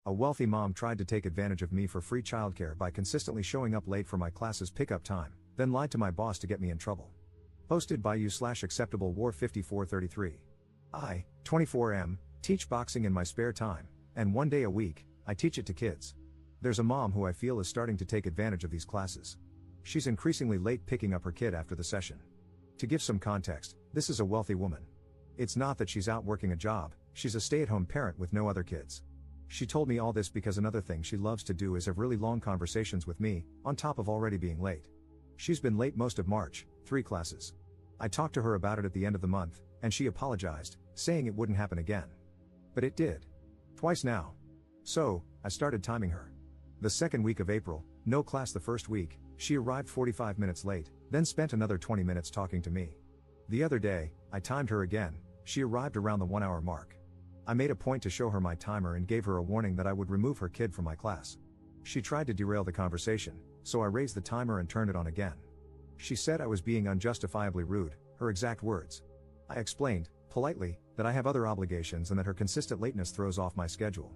A wealthy mom tried to take advantage of me for free childcare by consistently showing up late for my class's pickup time, then lied to my boss to get me in trouble. Posted by you/acceptable war 5433. I, 24M, teach boxing in my spare time, and one day a week, I teach it to kids. There's a mom who I feel is starting to take advantage of these classes. She's increasingly late picking up her kid after the session. To give some context, this is a wealthy woman. It's not that she's out working a job, she's a stay-at-home parent with no other kids. She told me all this because another thing she loves to do is have really long conversations with me, on top of already being late. She's been late most of March, 3 classes. I talked to her about it at the end of the month, and she apologized, saying it wouldn't happen again. But it did. Twice now. So, I started timing her. The second week of April, no class the first week, she arrived 45 minutes late, then spent another 20 minutes talking to me. The other day, I timed her again, she arrived around the 1-hour mark. I made a point to show her my timer and gave her a warning that I would remove her kid from my class. She tried to derail the conversation, so I raised the timer and turned it on again. She said I was being unjustifiably rude, her exact words. I explained, politely, that I have other obligations and that her consistent lateness throws off my schedule.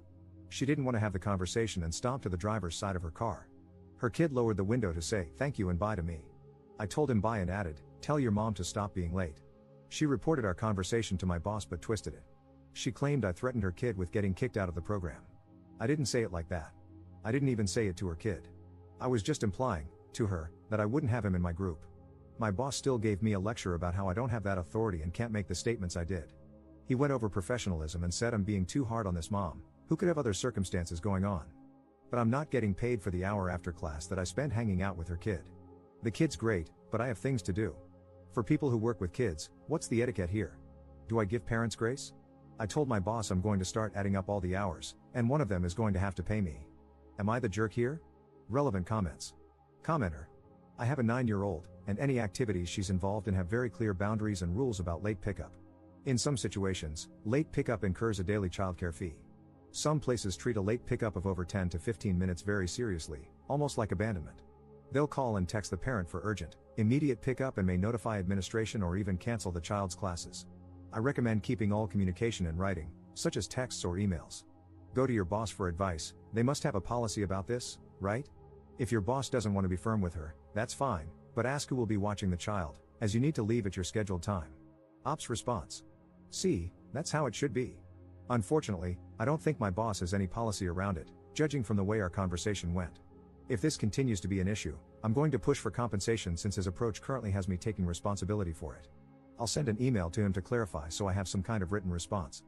She didn't want to have the conversation and stomped to the driver's side of her car. Her kid lowered the window to say thank you and bye to me. I told him bye and added, tell your mom to stop being late. She reported our conversation to my boss but twisted it. She claimed I threatened her kid with getting kicked out of the program. I didn't say it like that. I didn't even say it to her kid. I was just implying, to her, that I wouldn't have him in my group. My boss still gave me a lecture about how I don't have that authority and can't make the statements I did. He went over professionalism and said I'm being too hard on this mom, who could have other circumstances going on. But I'm not getting paid for the hour after class that I spend hanging out with her kid. The kid's great, but I have things to do. For people who work with kids, what's the etiquette here? Do I give parents grace? I told my boss I'm going to start adding up all the hours, and one of them is going to have to pay me. Am I the jerk here? Relevant comments. Commenter. I have a 9-year-old, and any activities she's involved in have very clear boundaries and rules about late pickup. In some situations, late pickup incurs a daily childcare fee. Some places treat a late pickup of over 10 to 15 minutes very seriously, almost like abandonment. They'll call and text the parent for urgent, immediate pickup and may notify administration or even cancel the child's classes. I recommend keeping all communication in writing, such as texts or emails. Go to your boss for advice, they must have a policy about this, right? If your boss doesn't want to be firm with her, that's fine, but ask who will be watching the child, as you need to leave at your scheduled time. Ops response. See, that's how it should be. Unfortunately, I don't think my boss has any policy around it, judging from the way our conversation went. If this continues to be an issue, I'm going to push for compensation since his approach currently has me taking responsibility for it. I'll send an email to him to clarify so I have some kind of written response.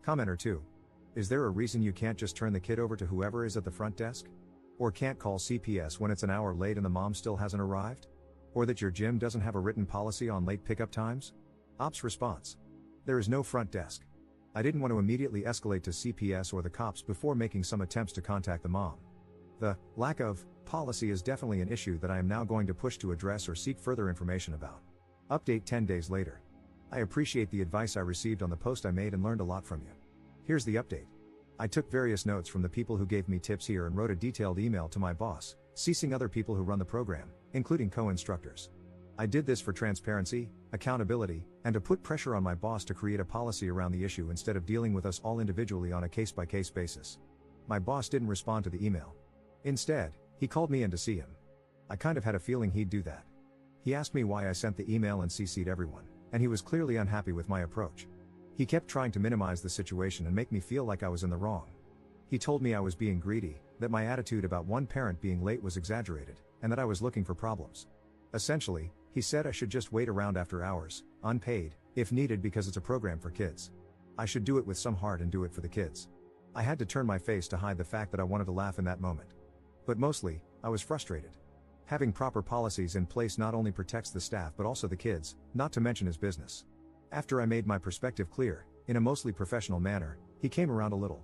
Commenter 2. Is there a reason you can't just turn the kid over to whoever is at the front desk? Or can't call CPS when it's an hour late and the mom still hasn't arrived? Or that your gym doesn't have a written policy on late pickup times? Ops response. There is no front desk. I didn't want to immediately escalate to CPS or the cops before making some attempts to contact the mom. The lack of policy is definitely an issue that I am now going to push to address or seek further information about. Update 10 days later. I appreciate the advice I received on the post I made and learned a lot from you. Here's the update. I took various notes from the people who gave me tips here and wrote a detailed email to my boss, CCing other people who run the program, including co-instructors. I did this for transparency, accountability, and to put pressure on my boss to create a policy around the issue instead of dealing with us all individually on a case-by-case basis. My boss didn't respond to the email. Instead, he called me in to see him. I kind of had a feeling he'd do that. He asked me why I sent the email and CC'd everyone, and he was clearly unhappy with my approach. He kept trying to minimize the situation and make me feel like I was in the wrong. He told me I was being greedy, that my attitude about one parent being late was exaggerated, and that I was looking for problems. Essentially, he said I should just wait around after hours, unpaid, if needed because it's a program for kids. I should do it with some heart and do it for the kids. I had to turn my face to hide the fact that I wanted to laugh in that moment. But mostly, I was frustrated. Having proper policies in place not only protects the staff but also the kids, not to mention his business. After I made my perspective clear, in a mostly professional manner, he came around a little.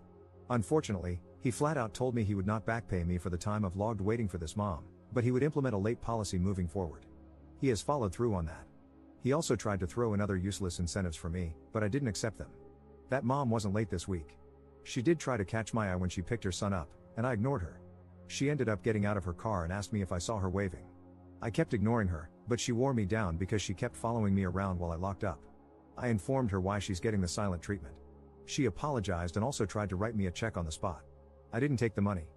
Unfortunately, he flat out told me he would not back pay me for the time I've logged waiting for this mom, but he would implement a late policy moving forward. He has followed through on that. He also tried to throw in other useless incentives for me, but I didn't accept them. That mom wasn't late this week. She did try to catch my eye when she picked her son up, and I ignored her. She ended up getting out of her car and asked me if I saw her waving. I kept ignoring her, but she wore me down because she kept following me around while I locked up. I informed her why she's getting the silent treatment. She apologized and also tried to write me a check on the spot. I didn't take the money.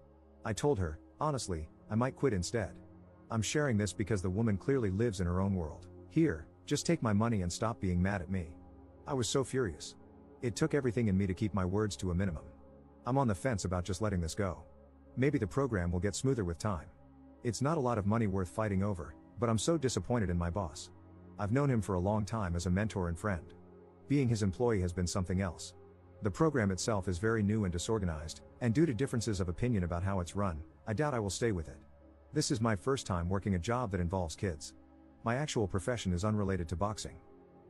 I told her, honestly, I might quit instead. I'm sharing this because the woman clearly lives in her own world. Here, just take my money and stop being mad at me. I was so furious. It took everything in me to keep my words to a minimum. I'm on the fence about just letting this go. Maybe the program will get smoother with time. It's not a lot of money worth fighting over, but I'm so disappointed in my boss. I've known him for a long time as a mentor and friend. Being his employee has been something else. The program itself is very new and disorganized, and due to differences of opinion about how it's run, I doubt I will stay with it. This is my first time working a job that involves kids. My actual profession is unrelated to boxing.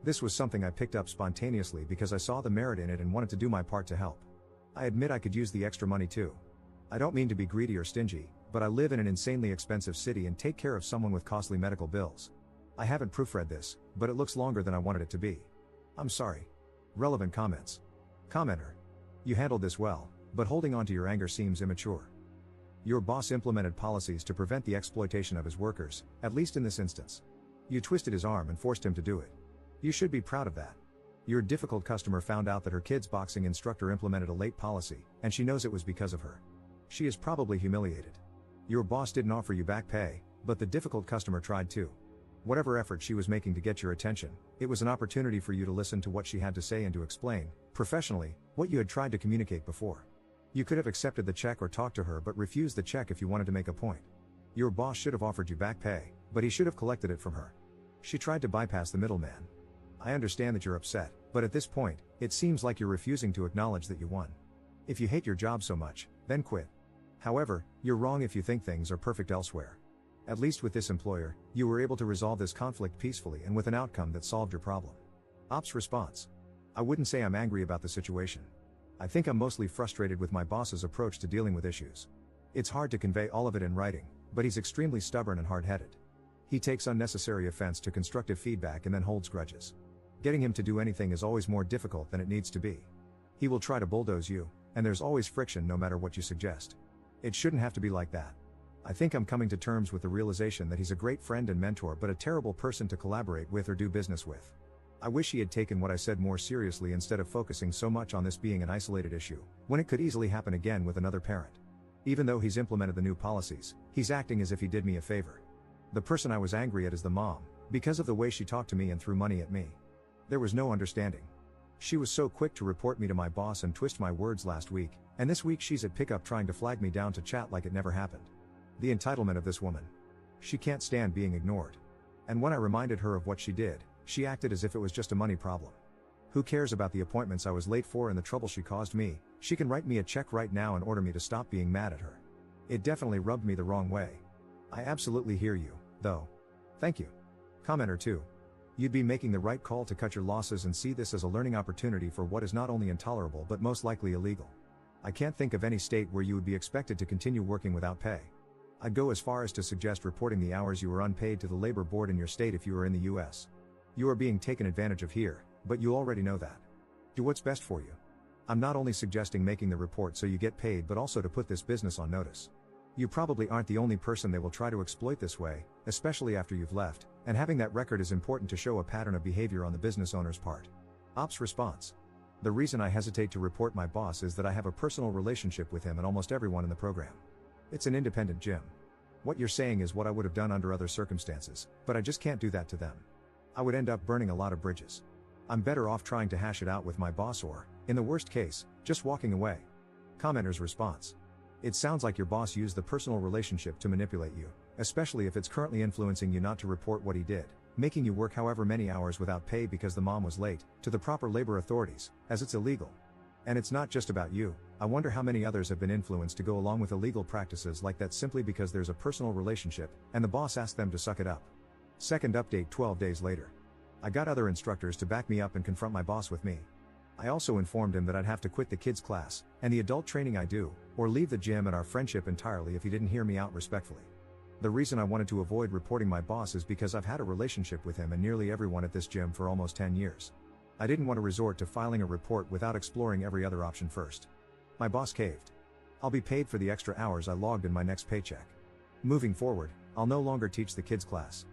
This was something I picked up spontaneously because I saw the merit in it and wanted to do my part to help. I admit I could use the extra money too. I don't mean to be greedy or stingy, but I live in an insanely expensive city and take care of someone with costly medical bills. I haven't proofread this, but it looks longer than I wanted it to be. I'm sorry. Relevant comments. Commenter. You handled this well, but holding on to your anger seems immature. Your boss implemented policies to prevent the exploitation of his workers, at least in this instance. You twisted his arm and forced him to do it. You should be proud of that. Your difficult customer found out that her kid's boxing instructor implemented a late policy, and she knows it was because of her. She is probably humiliated. Your boss didn't offer you back pay, but the difficult customer tried to. Whatever effort she was making to get your attention, it was an opportunity for you to listen to what she had to say and to explain, professionally, what you had tried to communicate before. You could have accepted the check or talked to her but refused the check if you wanted to make a point. Your boss should have offered you back pay, but he should have collected it from her. She tried to bypass the middleman. I understand that you're upset, but at this point, it seems like you're refusing to acknowledge that you won. If you hate your job so much, then quit. However, you're wrong if you think things are perfect elsewhere. At least with this employer, you were able to resolve this conflict peacefully and with an outcome that solved your problem. Ops response. I wouldn't say I'm angry about the situation. I think I'm mostly frustrated with my boss's approach to dealing with issues. It's hard to convey all of it in writing, but he's extremely stubborn and hard-headed. He takes unnecessary offense to constructive feedback and then holds grudges. Getting him to do anything is always more difficult than it needs to be. He will try to bulldoze you, and there's always friction no matter what you suggest. It shouldn't have to be like that. I think I'm coming to terms with the realization that he's a great friend and mentor but a terrible person to collaborate with or do business with. I wish he had taken what I said more seriously instead of focusing so much on this being an isolated issue, when it could easily happen again with another parent. Even though he's implemented the new policies, he's acting as if he did me a favor. The person I was angry at is the mom, because of the way she talked to me and threw money at me. There was no understanding. She was so quick to report me to my boss and twist my words last week, and this week she's at pickup trying to flag me down to chat like it never happened. The entitlement of this woman. She can't stand being ignored. And when I reminded her of what she did, she acted as if it was just a money problem. Who cares about the appointments I was late for and the trouble she caused me? She can write me a check right now and order me to stop being mad at her. It definitely rubbed me the wrong way. I absolutely hear you, though. Thank you. Commenter 2. You'd be making the right call to cut your losses and see this as a learning opportunity for what is not only intolerable but most likely illegal. I can't think of any state where you would be expected to continue working without pay. I'd go as far as to suggest reporting the hours you were unpaid to the labor board in your state if you were in the US. You are being taken advantage of here, but you already know that. Do what's best for you. I'm not only suggesting making the report so you get paid but also to put this business on notice. You probably aren't the only person they will try to exploit this way, especially after you've left, and having that record is important to show a pattern of behavior on the business owner's part. Ops response. The reason I hesitate to report my boss is that I have a personal relationship with him and almost everyone in the program. It's an independent gym. What you're saying is what I would have done under other circumstances, but I just can't do that to them. I would end up burning a lot of bridges. I'm better off trying to hash it out with my boss or, in the worst case, just walking away. Commenter's response. It sounds like your boss used the personal relationship to manipulate you, especially if it's currently influencing you not to report what he did, making you work however many hours without pay because the mom was late, to the proper labor authorities, as it's illegal. And it's not just about you. I wonder how many others have been influenced to go along with illegal practices like that simply because there's a personal relationship, and the boss asked them to suck it up. Second update 12 days later. I got other instructors to back me up and confront my boss with me. I also informed him that I'd have to quit the kids class, and the adult training I do, or leave the gym and our friendship entirely if he didn't hear me out respectfully. The reason I wanted to avoid reporting my boss is because I've had a relationship with him and nearly everyone at this gym for almost 10 years. I didn't want to resort to filing a report without exploring every other option first. My boss caved. I'll be paid for the extra hours I logged in my next paycheck. Moving forward, I'll no longer teach the kids class.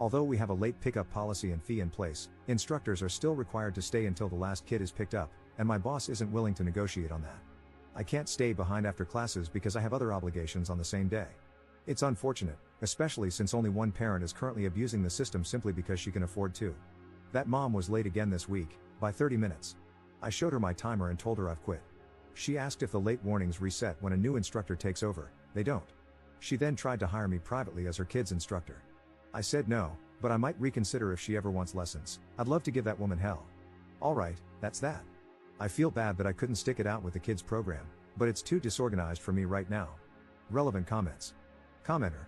Although we have a late pickup policy and fee in place, instructors are still required to stay until the last kid is picked up, and my boss isn't willing to negotiate on that. I can't stay behind after classes because I have other obligations on the same day. It's unfortunate, especially since only one parent is currently abusing the system simply because she can afford to. That mom was late again this week, by 30 minutes. I showed her my timer and told her I've quit. She asked if the late warnings reset when a new instructor takes over. They don't. She then tried to hire me privately as her kid's instructor. I said no, but I might reconsider if she ever wants lessons. I'd love to give that woman hell. Alright, that's that. I feel bad that I couldn't stick it out with the kids program, but it's too disorganized for me right now. Relevant comments. Commenter.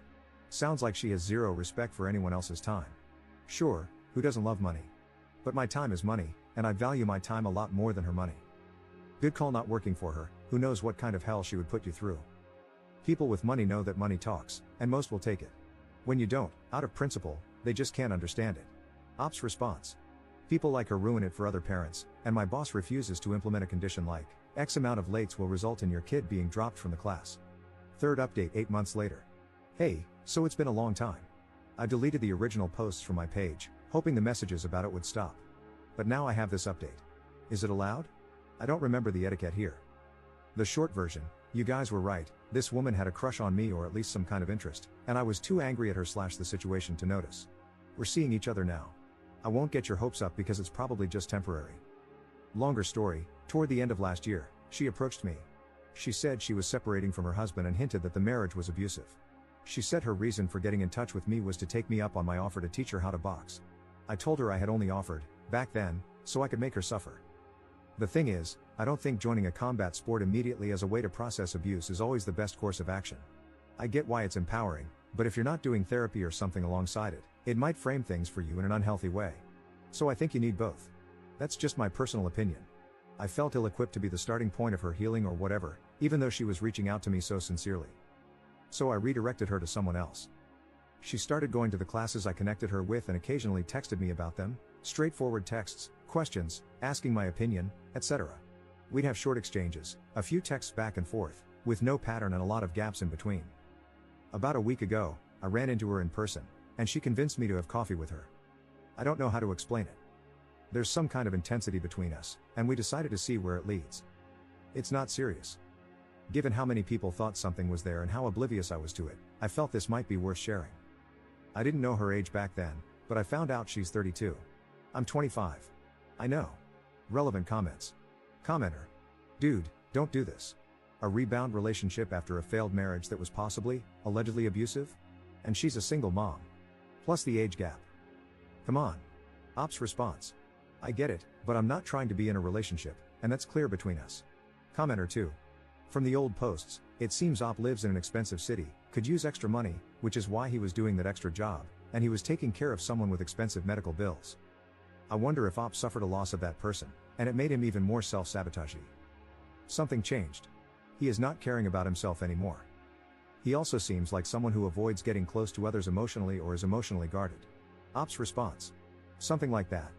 Sounds like she has zero respect for anyone else's time. Sure, who doesn't love money? But my time is money, and I value my time a lot more than her money. Good call not working for her, who knows what kind of hell she would put you through. People with money know that money talks, and most will take it. When you don't, out of principle, they just can't understand it. Ops response. People like her ruin it for other parents, and my boss refuses to implement a condition like, X amount of lates will result in your kid being dropped from the class. Third update 8 months later. Hey, so it's been a long time. I deleted the original posts from my page, hoping the messages about it would stop. But now I have this update. Is it allowed? I don't remember the etiquette here. The short version, you guys were right, this woman had a crush on me or at least some kind of interest, and I was too angry at her / the situation to notice. We're seeing each other now. I won't get your hopes up because it's probably just temporary. Longer story, toward the end of last year, she approached me. She said she was separating from her husband and hinted that the marriage was abusive. She said her reason for getting in touch with me was to take me up on my offer to teach her how to box. I told her I had only offered, back then, so I could make her suffer. The thing is, I don't think joining a combat sport immediately as a way to process abuse is always the best course of action. I get why it's empowering, but if you're not doing therapy or something alongside it, it might frame things for you in an unhealthy way. So I think you need both. That's just my personal opinion. I felt ill-equipped to be the starting point of her healing or whatever, even though she was reaching out to me so sincerely. So I redirected her to someone else. She started going to the classes I connected her with and occasionally texted me about them, straightforward texts, questions, asking my opinion, etc. We'd have short exchanges, a few texts back and forth, with no pattern and a lot of gaps in between. About a week ago, I ran into her in person, and she convinced me to have coffee with her. I don't know how to explain it. There's some kind of intensity between us, and we decided to see where it leads. It's not serious. Given how many people thought something was there and how oblivious I was to it, I felt this might be worth sharing. I didn't know her age back then, but I found out she's 32. I'm 25. I know. Relevant comments. Commenter. Dude, don't do this. A rebound relationship after a failed marriage that was possibly, allegedly abusive? And she's a single mom. Plus the age gap. Come on. Ops response. I get it, but I'm not trying to be in a relationship, and that's clear between us. Commenter 2. From the old posts, it seems Op lives in an expensive city, could use extra money, which is why he was doing that extra job, and he was taking care of someone with expensive medical bills. I wonder if Op suffered a loss of that person, and it made him even more self-sabotagey. Something changed. He is not caring about himself anymore. He also seems like someone who avoids getting close to others emotionally or is emotionally guarded. Op's response. Something like that.